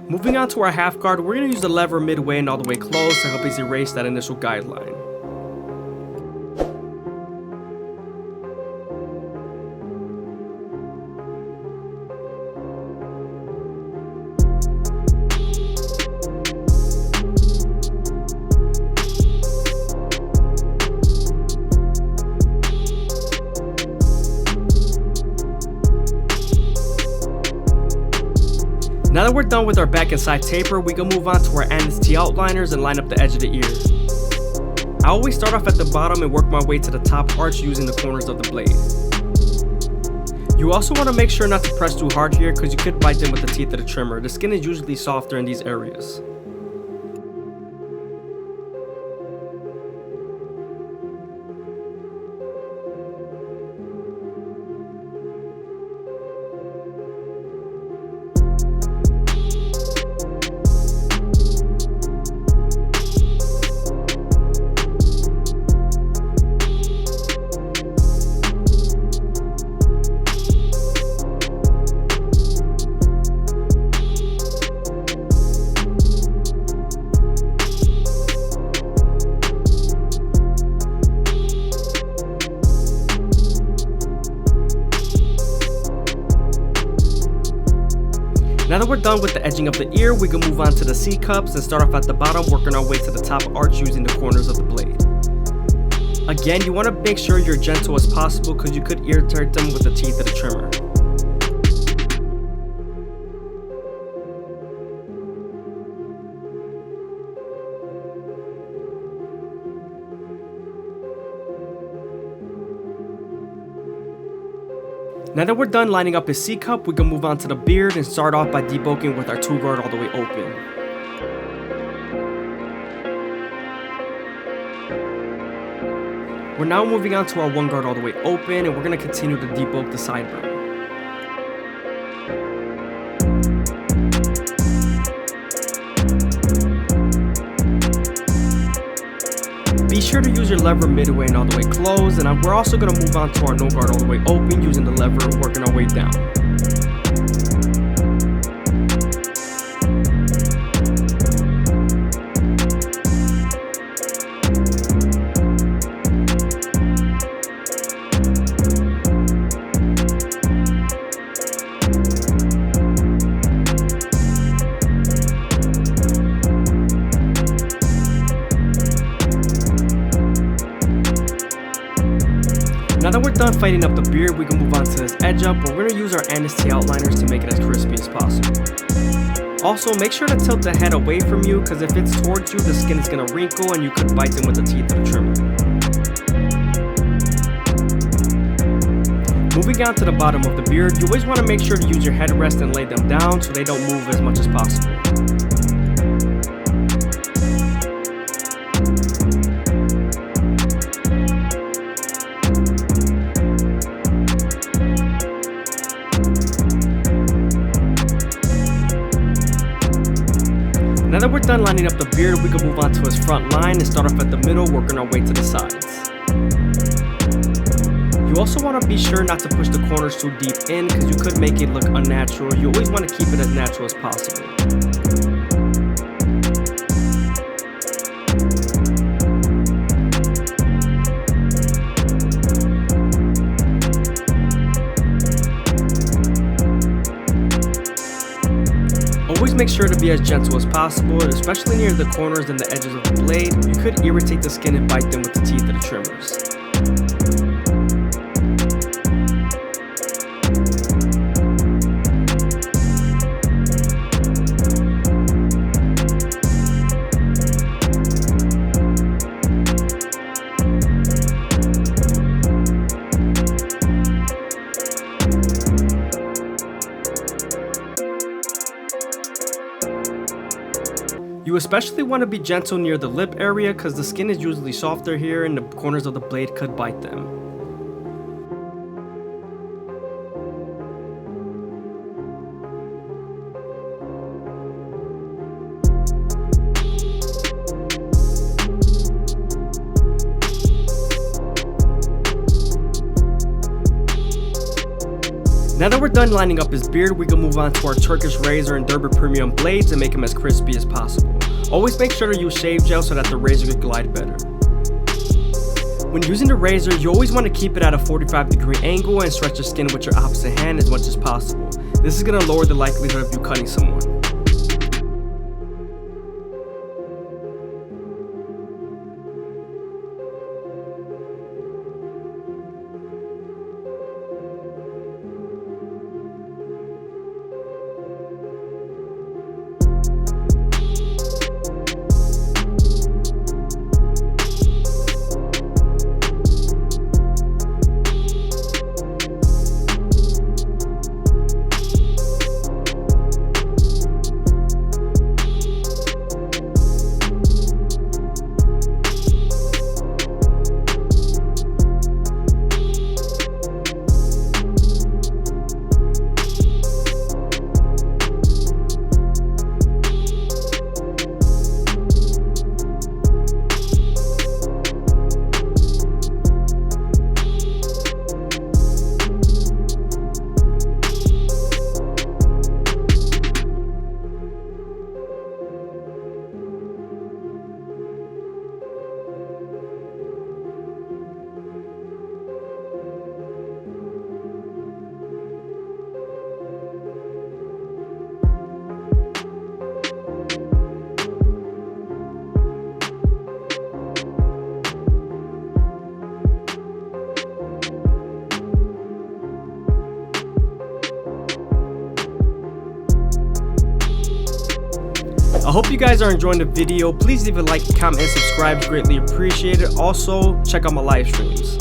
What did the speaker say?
Moving on to our half guard, we're going to use the lever midway and all the way close to help us erase that initial guideline. Now that we're done with our back and side taper, we can move on to our NST outliners and line up the edge of the ear. I always start off at the bottom and work my way to the top arch using the corners of the blade. You also want to make sure not to press too hard here because you could bite them with the teeth of the trimmer. The skin is usually softer in these areas. Now that we're done with the edging of the ear, we can move on to the C-cups and start off at the bottom, working our way to the top arch using the corners of the blade. Again, you want to make sure you're gentle as possible because you could irritate them with the teeth of the trimmer. Now that we're done lining up his C-cup, we can move on to the beard and start off by debulking with our 2-guard all the way open. We're now moving on to our 1-guard all the way open, and we're going to continue to debulk the sideburn. Be sure to use your lever midway and all the way closed, and we're also going to move on to our no guard all the way open using the lever and working our way down. Now that we're done fighting up the beard, we can move on to this edge up, where we're going to use our NST outliners to make it as crispy as possible. Also, make sure to tilt the head away from you, because if it's towards you, the skin is going to wrinkle and you could bite them with the teeth of the trimmer. Moving on to the bottom of the beard, you always want to make sure to use your headrest and lay them down so they don't move as much as possible. Now that we're done lining up the beard, we can move on to his front line and start off at the middle, working our way to the sides. You also want to be sure not to push the corners too deep in because you could make it look unnatural. You always want to keep it as natural as possible. Always make sure to be as gentle as possible, especially near the corners and the edges of the blade. You could irritate the skin and bite them with the teeth of the trimmers. You especially want to be gentle near the lip area because the skin is usually softer here and the corners of the blade could bite them. Now that we're done lining up his beard, we can move on to our Turkish razor and Derby Premium blades and make him as crispy as possible. Always make sure to use shave gel so that the razor could glide better. When using the razor, you always want to keep it at a 45-degree angle and stretch the skin with your opposite hand as much as possible. This is going to lower the likelihood of you cutting someone. I hope you guys are enjoying the video. Please leave a like, comment, and subscribe. Greatly appreciated. Also, check out my live streams.